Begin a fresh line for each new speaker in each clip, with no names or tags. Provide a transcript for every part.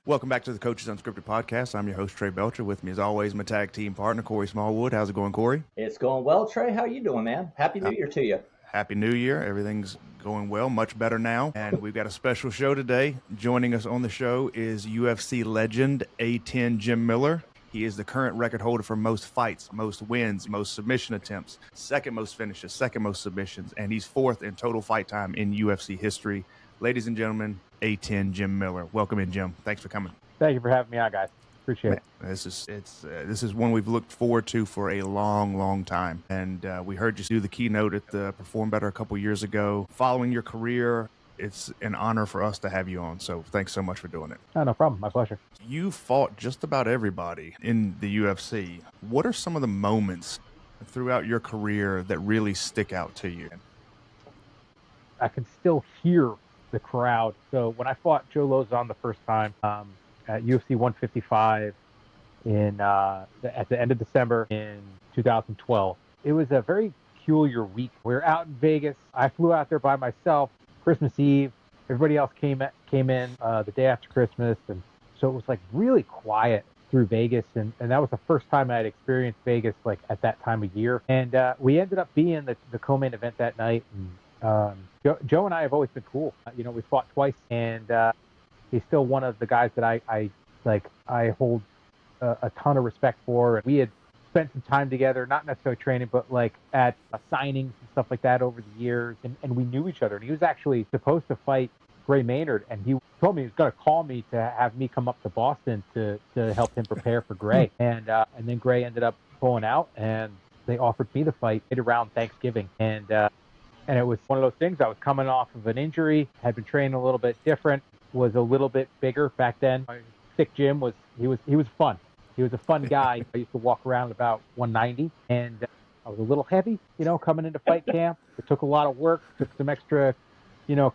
Welcome back to the Coaches Unscripted Podcast. I'm your host, Trey Belcher. With me, as always, my tag team partner, Corey Smallwood. How's it going, Corey?
It's going well, Trey. How you doing, man? Happy New Year to you.
Happy New Year. Everything's going well, much better now. And we've got a special show today. Joining us on the show is UFC legend A10 Jim Miller. He is the current record holder for most fights, most wins, most submission attempts, second most finishes, second most submissions, and he's fourth in total fight time in UFC history. Ladies and gentlemen, A10 Jim Miller. Welcome in, Jim. Thanks for coming.
Thank you for having me on, guys. Appreciate it.
This is one we've looked forward to for a long time. And we heard you do the keynote at the Perform Better a couple years ago. Following your career, it's an honor for us to have you on. So thanks so much for doing it.
Oh, no problem. My pleasure.
You fought just about everybody in the UFC. What are some of the moments throughout your career that really stick out to you?
I can still hear the crowd. So when I fought Joe Lozon the first time at UFC 155 at the end of December in 2012, it was a very peculiar week. We were out in Vegas. I flew out there by myself Christmas Eve. Everybody else came in the day after Christmas, and so it was like really quiet through Vegas, and that was the first time I had experienced Vegas like at that time of year. And we ended up being the co-main event that night. And Joe and I have always been cool. We fought twice, and he's still one of the guys that I hold a ton of respect for. And we had spent some time together, not necessarily training, but like at signings and stuff like that over the years. And we knew each other. And he was actually supposed to fight Gray Maynard, and he told me he was going to call me to have me come up to Boston to help him prepare for Gray. And then Gray ended up pulling out, and they offered me the fight right around Thanksgiving. And it was one of those things. I was coming off of an injury, had been training a little bit different, was a little bit bigger back then. Thick Jim was fun. He was a fun guy. I used to walk around at about 190, and I was a little heavy, coming into fight camp. It took a lot of work, took some extra,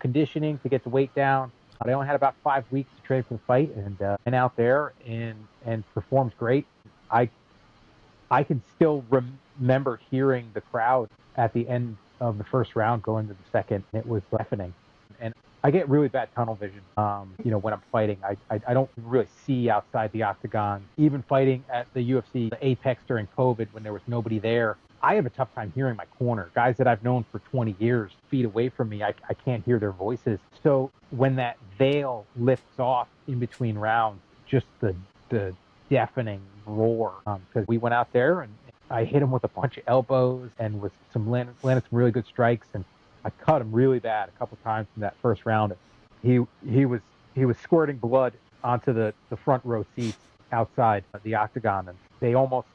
conditioning to get the weight down. I only had about 5 weeks to train for the fight, and out there and performed great. I can still remember hearing the crowd at the end of the first round going to the second. It was deafening. And I get really bad tunnel vision, when I'm fighting. I don't really see outside the octagon. Even fighting at the UFC, the Apex during COVID when there was nobody there, I have a tough time hearing my corner. Guys that I've known for 20 years, feet away from me, I can't hear their voices. So when that veil lifts off in between rounds, just the deafening roar, because we went out there and I hit him with a bunch of elbows and with landed some really good strikes, and I cut him really bad a couple times in that first round. He was squirting blood onto the front row seats outside the octagon, and they almost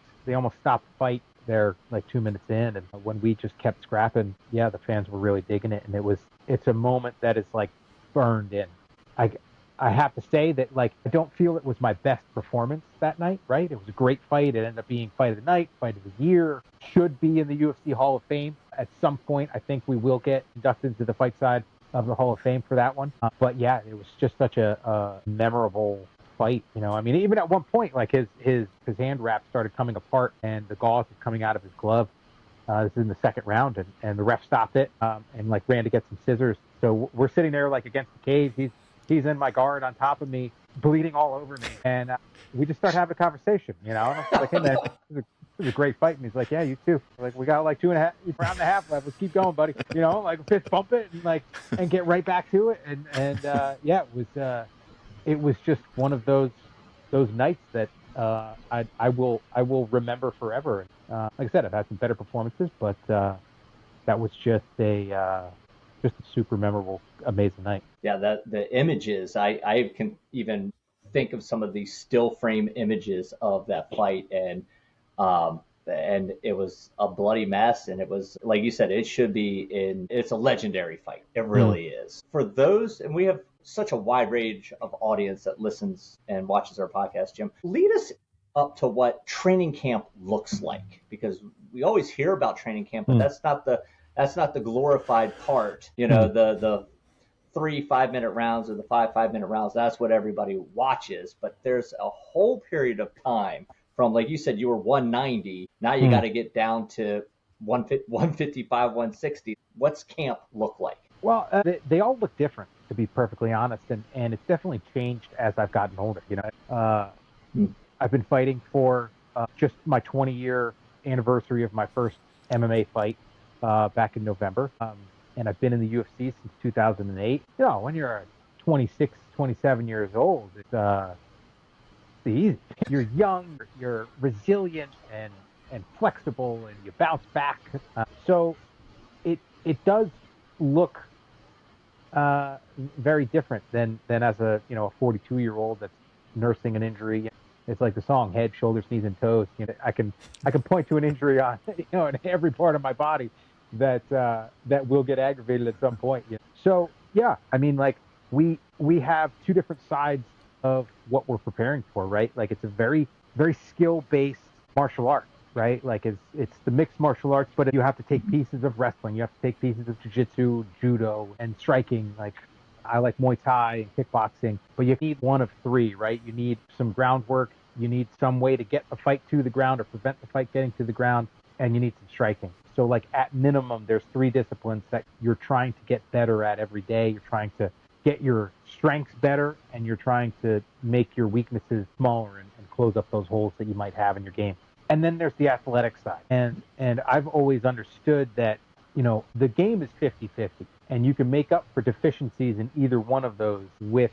stopped the fight there like 2 minutes in. And when we just kept scrapping, yeah, the fans were really digging it, and it's a moment that is like burned in. I have to say that, like, I don't feel it was my best performance that night, right? It was a great fight. It ended up being fight of the night, fight of the year, should be in the UFC Hall of Fame. At some point, I think we will get inducted into the fight side of the Hall of Fame for that one. But yeah, it was just such a memorable fight. I mean, even at one point, like his hand wrap started coming apart and the gauze was coming out of his glove. This is in the second round, and the ref stopped it and like ran to get some scissors. So we're sitting there like against the cage. He's in my guard on top of me, bleeding all over me. And we just start having a conversation, And I was like, hey, man, this is a great fight. And he's like, yeah, you too. Like, we got like round and a half left. Let's keep going, buddy. Like fist bump it and get right back to it. And yeah, it was just one of those nights that I will remember forever. Like I said, I've had some better performances, but that was just a super memorable, amazing night.
Yeah, the images, I can even think of some of these still frame images of that fight, and it was a bloody mess, and it was, like you said, it's a legendary fight. It really is. For those, and we have such a wide range of audience that listens and watches our podcast, Jim, lead us up to what training camp looks like, because we always hear about training camp, but that's not the glorified part, the 3 5-minute rounds or the 5-minute rounds. That's what everybody watches. But there's a whole period of time from, like you said, you were 190. Now you got to get down to 155, 160. What's camp look like?
Well, they all look different, to be perfectly honest, and it's definitely changed as I've gotten older. I've been fighting for just my 20-year anniversary of my first MMA fight back in November, and I've been in the UFC since 2008. When you're 26, 27 years old, it's easy. You're young, you're resilient and flexible, and you bounce back. So it does look very different than as a 42-year-old that's nursing an injury. It's like the song "Head, Shoulders, Knees, and Toes." I can point to an injury on in every part of my body that will get aggravated at some point. So yeah, I mean, like we have two different sides of what we're preparing for, right? Like it's a very skill-based martial art, right? Like it's the mixed martial arts, but you have to take pieces of wrestling, you have to take pieces of jiu-jitsu, judo, and striking. Like I like Muay Thai and kickboxing, but you need one of three, right? You need some groundwork, you need some way to get the fight to the ground or prevent the fight getting to the ground, and you need some striking. So like at minimum, there's three disciplines that you're trying to get better at every day. You're trying to get your strengths better, and you're trying to make your weaknesses smaller and close up those holes that you might have in your game. And then there's the athletic side. And I've always understood that, the game is 50-50, and you can make up for deficiencies in either one of those with,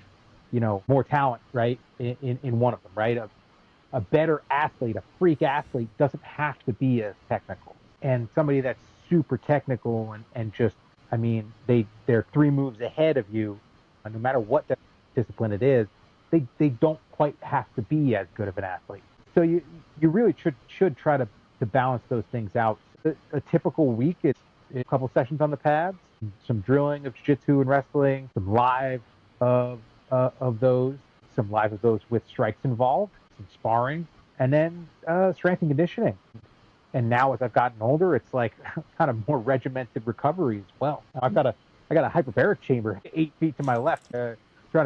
more talent, right? In one of them, right? A better athlete, a freak athlete doesn't have to be as technical. And somebody that's super technical and just, I mean, they're 3 moves ahead of you, no matter what discipline it is, they don't quite have to be as good of an athlete. So you really should try to balance those things out. A typical week is a couple sessions on the pads, some drilling of jiu-jitsu and wrestling, some live of those with strikes involved, some sparring, and then strength and conditioning. And now as I've gotten older, it's like kind of more regimented recovery as well. I got a hyperbaric chamber 8 feet to my left, trying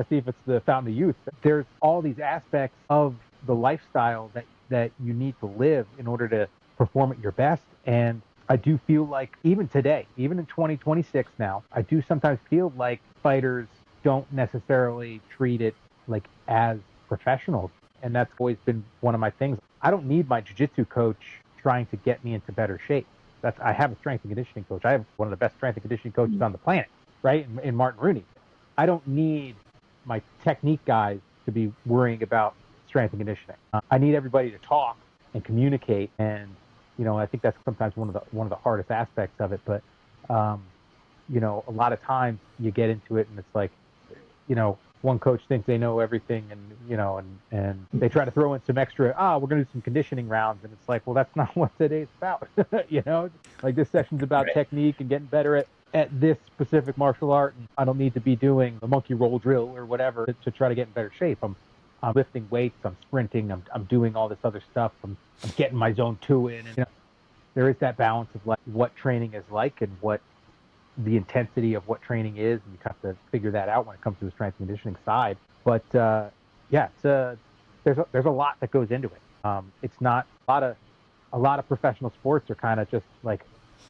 to see if it's the Fountain of Youth. There's all these aspects of the lifestyle that you need to live in order to perform at your best. And I do feel like even today, even in 2026 now, I do sometimes feel like fighters don't necessarily treat it like as professionals. And that's always been one of my things. I don't need my jiu-jitsu coach trying to get me into better shape. I have a strength and conditioning coach. I have one of the best strength and conditioning coaches on the planet, right? In Martin Rooney. I don't need my technique guys to be worrying about strength and conditioning. I need everybody to talk and communicate, and I think that's sometimes one of the hardest aspects of it. But a lot of times you get into it, and it's like, one coach thinks they know everything, and they try to throw in some extra. We're going to do some conditioning rounds, and it's like, well, that's not what today's about. Like this session's about technique and getting better at this specific martial art, and I don't need to be doing a monkey roll drill or whatever to try to get in better shape. I'm lifting weights, I'm sprinting, I'm doing all this other stuff, I'm getting my zone 2 in, and there is that balance of like what training is like and what the intensity of what training is, and you have to figure that out when it comes to the strength and conditioning side. But there's a lot that goes into it. It's not a lot of professional sports are kind of just like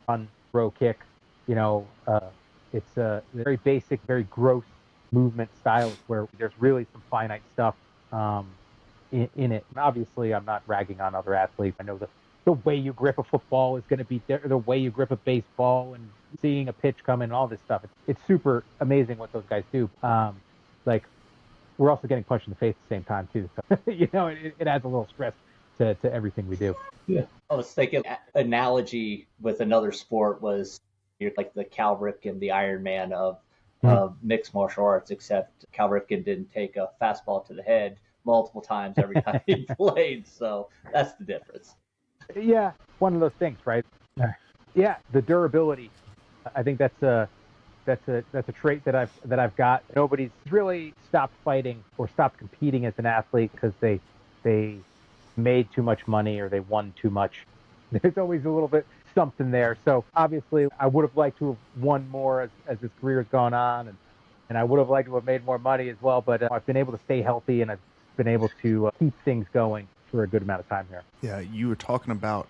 run, throw, kick. It's a very basic, very gross movement styles where there's really some finite stuff in it. And obviously, I'm not ragging on other athletes. I know the way you grip a football is going to be the way you grip a baseball, and seeing a pitch come in, all this stuff. It's super amazing what those guys do. Like we're also getting punched in the face at the same time too. So it adds a little stress to everything we do.
Yeah, I was thinking analogy with another sport was like the Cal Ripken, the Iron Man of mixed martial arts, except Cal Ripken didn't take a fastball to the head multiple times every time he played. So that's the difference.
Yeah, one of those things, right? Yeah, the durability. I think that's a trait that I've got. Nobody's really stopped fighting or stopped competing as an athlete because they made too much money or they won too much. There's always a little bit something there. So obviously, I would have liked to have won more as this career has gone on, and I would have liked to have made more money as well. But I've been able to stay healthy, and I've been able to keep things going for a good amount of time here.
Yeah, you were talking about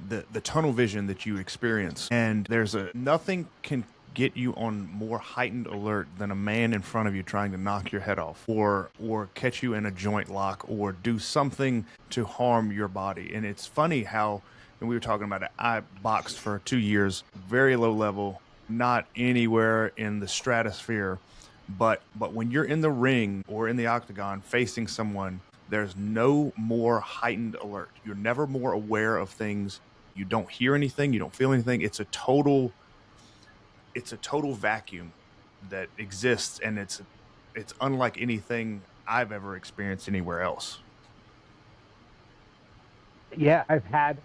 the tunnel vision that you experience, and there's nothing can get you on more heightened alert than a man in front of you trying to knock your head off or catch you in a joint lock or do something to harm your body. And it's funny how, and we were talking about it, I boxed for 2 years, very low level, not anywhere in the stratosphere. But when you're in the ring or in the octagon facing someone, there's no more heightened alert. You're never more aware of things. You don't hear anything. You don't feel anything. It's a total vacuum that exists, and it's unlike anything I've ever experienced anywhere else.
Yeah, I've had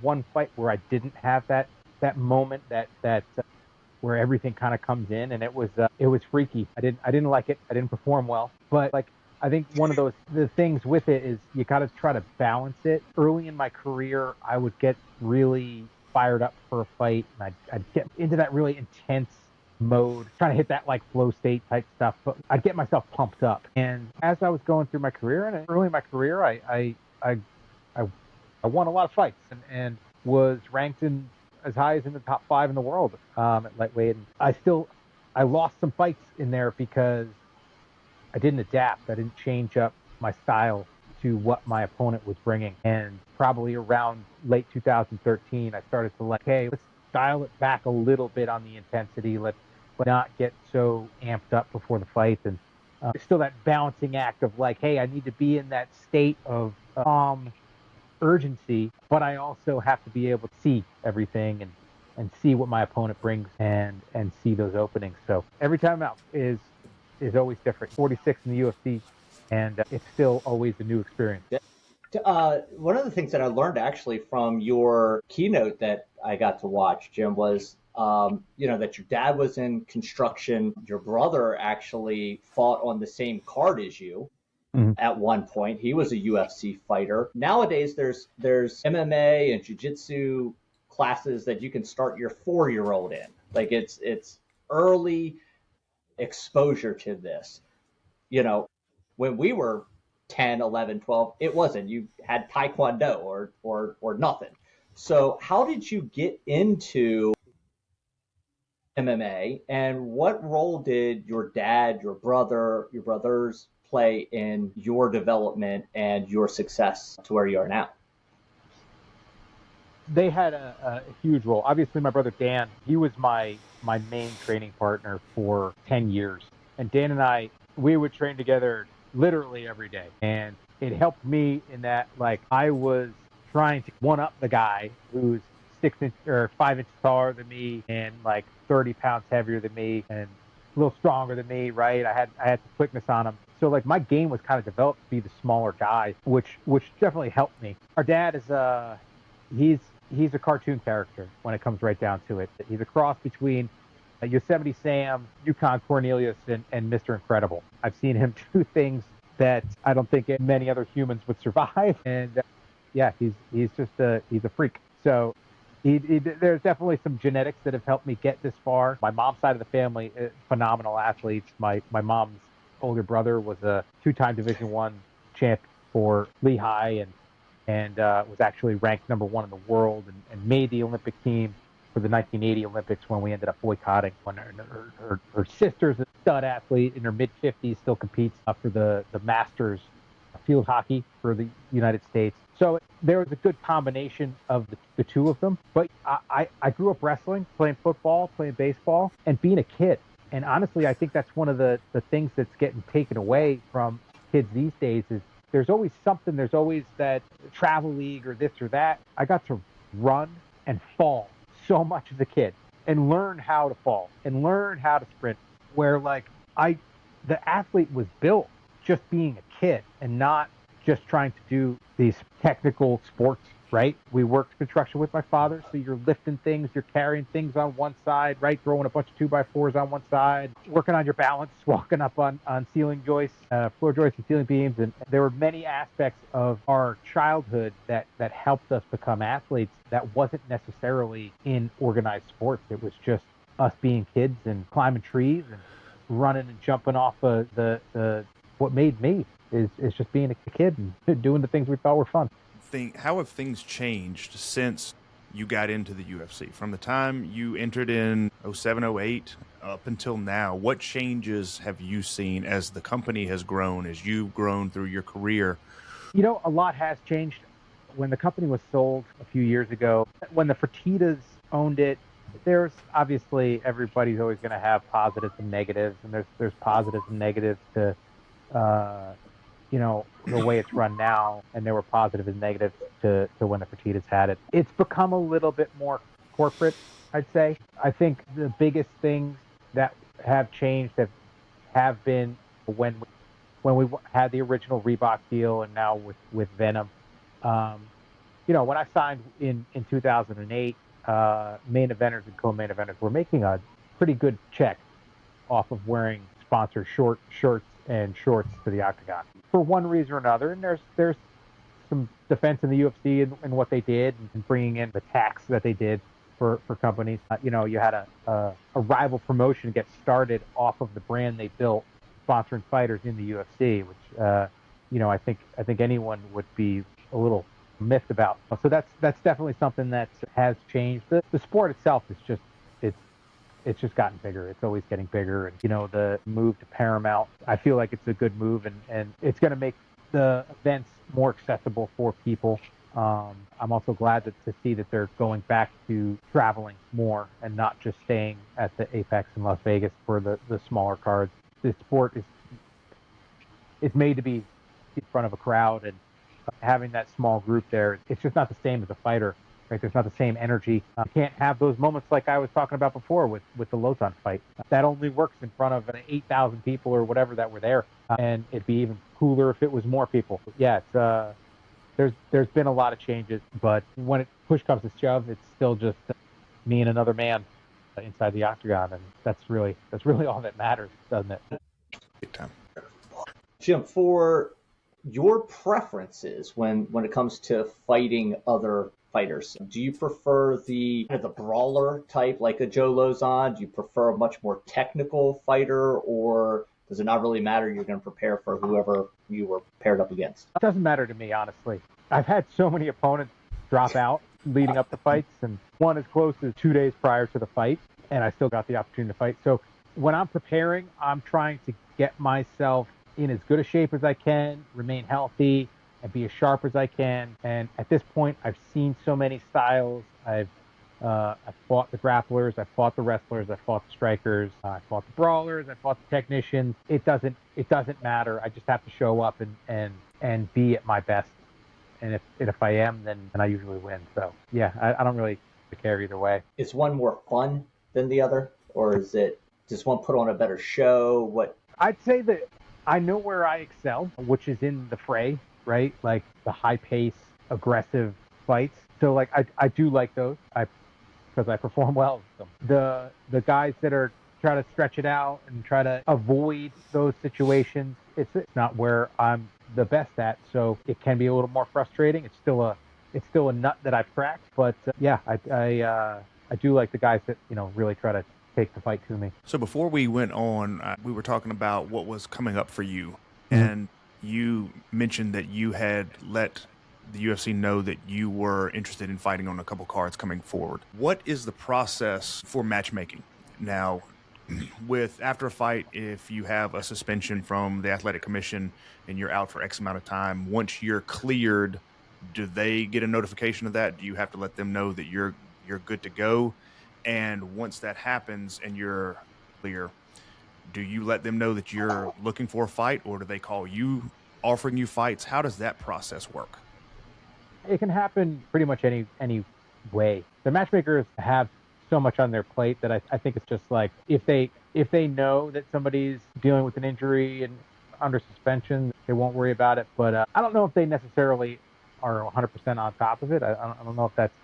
one fight where I didn't have that moment that where everything kind of comes in, and it was freaky. I didn't like it. I didn't perform well, but like I think one of the things with it is you got to try to balance it. Early in my career, I would get really fired up for a fight, and I'd get into that really intense mode, trying to hit that like flow state type stuff. But I'd get myself pumped up, and as I was going through my career, and early in my career, I won a lot of fights and was ranked in as high as in the top 5 in the world at lightweight. And I lost some fights in there because I didn't adapt. I didn't change up my style to what my opponent was bringing. And probably around late 2013, I started to hey, let's dial it back a little bit on the intensity. Let's not get so amped up before the fight. And it's still that balancing act of hey, I need to be in that state of urgency, but I also have to be able to see everything and see what my opponent brings and see those openings. So every time out is always different. 46 in the UFC, and it's still always a new experience.
One of the things that I learned actually from your keynote that I got to watch, Jim, was that your dad was in construction. Your brother actually fought on the same card as you. Mm-hmm. At one point, he was a UFC fighter. Nowadays, there's MMA and jiu-jitsu classes that you can start your 4-year-old in. Like it's early exposure to this. When we were 10, 11, 12, it wasn't. You had Taekwondo or nothing. So how did you get into MMA, and what role did your dad, your brothers play in your development and your success to where you are now?
They had a huge role. Obviously, my brother Dan, he was my main training partner for 10 years. And Dan and I, we would train together literally every day. And it helped me in that, I was trying to one-up the guy who's 6 inch or 5 inches taller than me and 30 pounds heavier than me and a little stronger than me, right? I had some quickness on him. So my game was kind of developed to be the smaller guy, which definitely helped me. Our dad is he's a cartoon character when it comes right down to it. He's a cross between Yosemite Sam, Yukon Cornelius, and Mr. Incredible. I've seen him do things that I don't think many other humans would survive. And he's a freak. So there's definitely some genetics that have helped me get this far. My mom's side of the family, phenomenal athletes. My mom's older brother was a 2-time Division I champ for Lehigh and was actually ranked number 1 in the world and made the Olympic team for the 1980 Olympics when we ended up boycotting. When her sister's a stud athlete in her mid-50s, still competes for the Masters field hockey for the United States. So there was a good combination of the two of them. But I grew up wrestling, playing football, playing baseball, and being a kid. And honestly, I think that's one of the things that's getting taken away from kids these days is there's always something. There's always that travel league or this or that. I got to run and fall so much as a kid and learn how to fall and learn how to sprint, where the athlete was built just being a kid and not just trying to do these technical sports, right? We worked construction with my father, so you're lifting things, you're carrying things on one side, right? Throwing a bunch of 2x4s on one side, working on your balance, walking up on ceiling joists, floor joists and ceiling beams. And there were many aspects of our childhood that helped us become athletes that wasn't necessarily in organized sports. It was just us being kids and climbing trees and running and jumping off what made me is just being a kid and doing the things we thought were fun.
How have things changed since you got into the UFC. From the time you entered in 07, 08 up until now, what changes have you seen as the company has grown, as you've grown through your career?
A lot has changed. When the company was sold a few years ago, when the Fertittas owned it, there's obviously everybody's always going to have positives and negatives, and there's positives and negatives to the way it's run now, and there were positives and negatives to when the Fertittas had it. It's become a little bit more corporate, I'd say. I think the biggest things that have changed have been when we had the original Reebok deal, and now with Venom. When I signed in 2008, main eventers and co-main eventers were making a pretty good check off of wearing sponsored shirts and shorts to the octagon for one reason or another. And there's some defense in the UFC and what they did, and bringing in the tax that they did for companies. You had a rival promotion get started off of the brand they built, sponsoring fighters in the UFC, which I think anyone would be a little miffed about. So that's definitely something that has changed. The sport itself is just it's just gotten bigger. It's always getting bigger. And the move to Paramount, I feel like it's a good move, and it's going to make the events more accessible for people. I'm also glad to see that they're going back to traveling more and not just staying at the Apex in Las Vegas for the smaller cards. The sport is made to be in front of a crowd, and having that small group there, it's just not the same as a fighter, right? There's not the same energy. You can't have those moments like I was talking about before with the Lozon fight. That only works in front of 8,000 people or whatever that were there, and it'd be even cooler if it was more people. Yeah, it's there's been a lot of changes, but when push comes to shove, it's still just me and another man inside the octagon, and that's really all that matters, doesn't it?
Big time.
Jim, for your preferences when it comes to fighting other fighters, do you prefer the brawler type like a Joe Lozon? Do you prefer a much more technical fighter, or does it not really matter? You're going to prepare for whoever you were paired up against?
It doesn't matter to me, honestly. I've had so many opponents drop out leading up to fights, and one as close as 2 days prior to the fight, and I still got the opportunity to fight. So when I'm preparing, I'm trying to get myself in as good a shape as I can, remain healthy, and be as sharp as I can. And at this point, I've seen so many styles. I've fought the grapplers, I've fought the wrestlers, I've fought the strikers, I fought the brawlers, I fought the technicians. It doesn't matter. I just have to show up and be at my best. And if I am, then I usually win. So yeah, I don't really care either way.
Is one more fun than the other, or does one put on a better show? What
I'd say that I know where I excel, which is in the fray, right? Like the high pace, aggressive fights. So like I do like those. Because I perform well with them. The guys that are try to stretch it out and try to avoid those situations, it's not where I'm the best at. So it can be a little more frustrating. It's still a nut that I've cracked. But yeah, I do like the guys that really try to take the fight to me.
So before we went on, we were talking about what was coming up for you, and you mentioned that you had let the UFC know that you were interested in fighting on a couple cards coming forward. What is the process for matchmaking now? With after a fight, if you have a suspension from the athletic commission and you're out for X amount of time, once you're cleared, do they get a notification of that? Do you have to let them know that you're good to go? And once that happens and you're clear, do you let them know that you're looking for a fight, or do they call you offering you fights? How does that process work?
It can happen pretty much any way. The matchmakers have so much on their plate that I think it's just like if they know that somebody's dealing with an injury and under suspension, they won't worry about it. But I don't know if they necessarily are 100% on top of it. I don't know if that's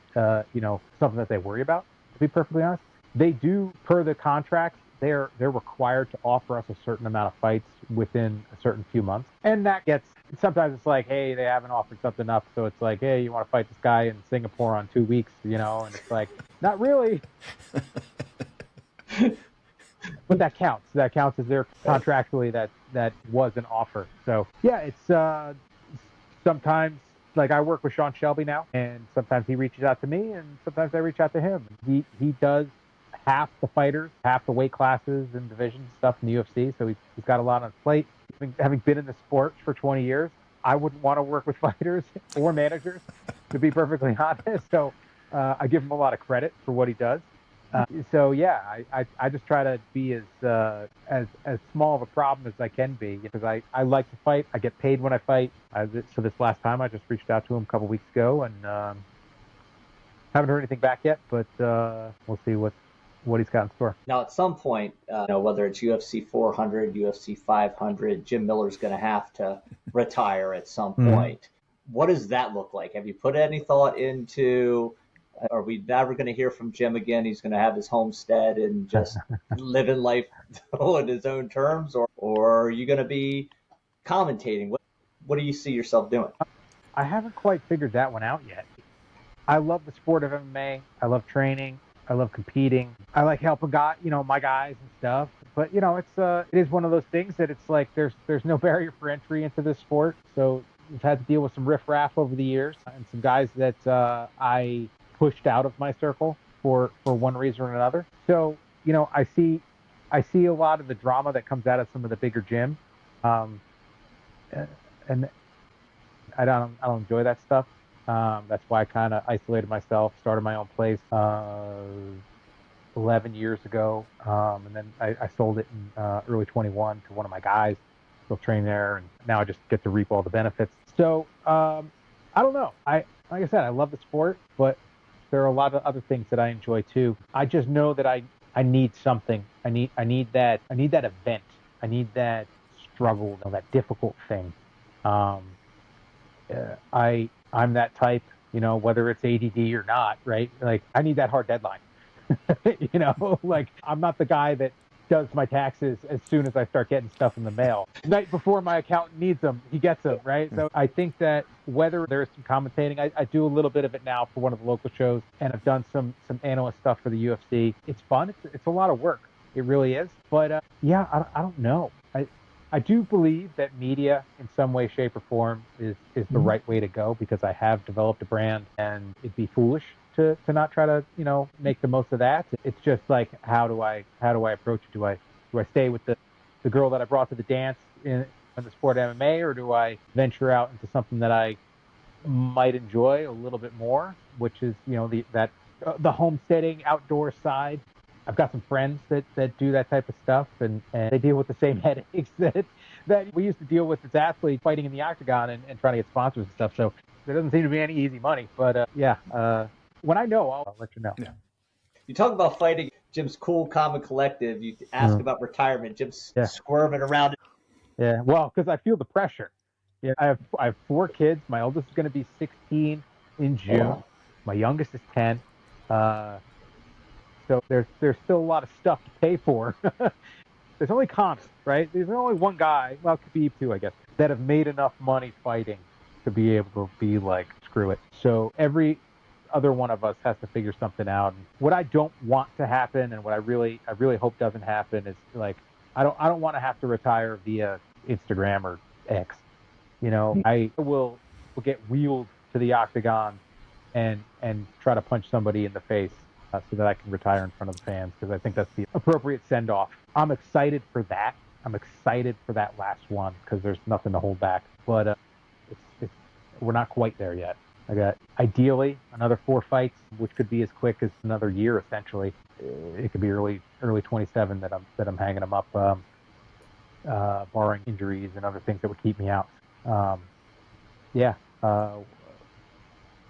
something that they worry about. To be perfectly honest, they do, per the contracts, they're required to offer us a certain amount of fights within a certain few months. And that gets, sometimes it's like, hey, they haven't offered something up. So it's like, hey, you want to fight this guy in Singapore on 2 weeks, and it's like, not really. But that counts. That counts as their contractually that was an offer. So yeah, it's sometimes like I work with Sean Shelby now, and sometimes he reaches out to me, and sometimes I reach out to him. He does half the fighters, half the weight classes and divisions stuff in the UFC, so he's got a lot on his plate. Having been in the sport for 20 years, I wouldn't want to work with fighters or managers, to be perfectly honest. So I give him a lot of credit for what he does. So yeah, I just try to be as small of a problem as I can be, because I like to fight. I get paid when I fight. So this last time I just reached out to him a couple weeks ago, and haven't heard anything back yet, but we'll see what he's got in store.
Now, at some point, whether it's UFC 400, UFC 500, Jim Miller's going to have to retire at some point. What does that look like? Have you put any thought into? Are we never going to hear from Jim again? He's going to have his homestead and just living life on his own terms, or are you going to be commentating? What do you see yourself doing?
I haven't quite figured that one out yet. I love the sport of MMA. I love training. I love competing. I like helping my guys and stuff. But it is one of those things that it's like there's no barrier for entry into this sport. So we've had to deal with some riffraff over the years, and some guys that I pushed out of my circle for one reason or another. So I see a lot of the drama that comes out of some of the bigger gyms, and I don't enjoy that stuff. That's why I kind of isolated myself, started my own place 11 years ago, and then I sold it in early 21 to one of my guys. Still train there, and now I just get to reap all the benefits. So I don't know. Like I said, I love the sport, but there are a lot of other things that I enjoy too. I just know that I need something. I need that event. I need that struggle, that difficult thing. I'm that type, whether it's ADD or not, right? Like I need that hard deadline. Like I'm not the guy that does my taxes as soon as I start getting stuff in the mail. Night before my accountant needs them, he gets them, right? So I think that whether there's some commentating, I do a little bit of it now for one of the local shows, and I've done some analyst stuff for the UFC. It's fun. It's a lot of work. It really is. But I don't know. I do believe that media in some way, shape, or form is the right way to go, because I have developed a brand, and it'd be foolish to not try to make the most of that. It's just like how do I approach it? Do I stay with the girl that I brought to the dance in the sport of MMA, or do I venture out into something that I might enjoy a little bit more, which is the homesteading outdoor side. I've got some friends that do that type of stuff, and they deal with the same headaches that we used to deal with as athletes fighting in the octagon and trying to get sponsors and stuff. So there doesn't seem to be any easy money. But when I know, I'll let you know. Yeah.
You talk about fighting. Jim's cool, calm, and collective. You ask about retirement. Jim's squirming around.
Yeah, well, because I feel the pressure. Yeah, I have 4 kids. My oldest is going to be 16 in June. Oh. My youngest is 10. So there's still a lot of stuff to pay for. There's only Connor, right? There's only one guy, well, it could be 2, I guess, that have made enough money fighting to be able to be like, screw it. So every other one of us has to figure something out. And what I don't want to happen, and what I really hope doesn't happen, is like I don't want to have to retire via Instagram or X. I will get wheeled to the octagon and try to punch somebody in the face so that I can retire in front of the fans, because I think that's the appropriate send-off. I'm excited for that. I'm excited for that last one, because there's nothing to hold back. But we're not quite there yet. I got ideally another 4 fights, which could be as quick as another year. Essentially, it could be early 27 that I'm hanging them up, barring injuries and other things that would keep me out.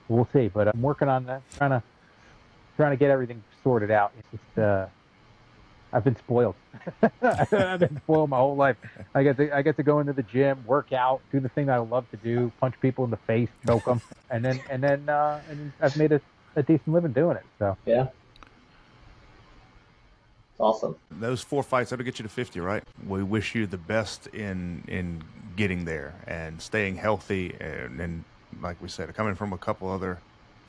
We'll see. But I'm working on that, trying to get everything sorted out. It's just I've been spoiled. I've been spoiled my whole life. I get to go into the gym, work out, do the thing that I love to do, punch people in the face, choke them, and then I've made a decent living doing it. So
yeah, it's awesome.
Those 4 fights that'll get you to 50, right? We wish you the best in getting there and staying healthy, and like we said, coming from a couple other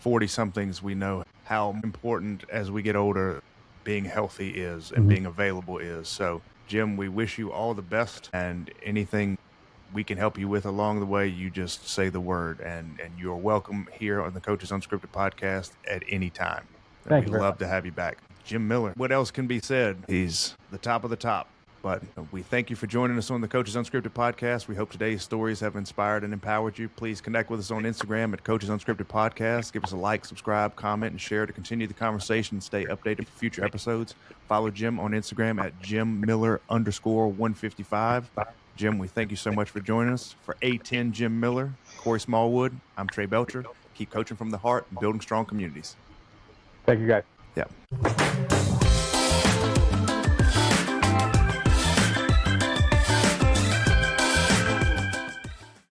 40-somethings, we know how important as we get older being healthy is and being available is. So, Jim, we wish you all the best, and anything we can help you with along the way, you just say the word, and you're welcome here on the Coaches Unscripted podcast at any time.
Thank you
We'd
very
love
much.
to have you back. Jim Miller, what else can be said? He's the top of the top. But we thank you for joining us on the Coaches Unscripted podcast. We hope today's stories have inspired and empowered you. Please connect with us on Instagram at Coaches Unscripted Podcast. Give us a like, subscribe, comment, and share to continue the conversation and stay updated for future episodes. Follow Jim on Instagram at JimMiller_155. Jim, we thank you so much for joining us. For A10 Jim Miller, Corey Smallwood, I'm Trey Belcher. Keep coaching from the heart and building strong communities.
Thank you, guys.
Yeah.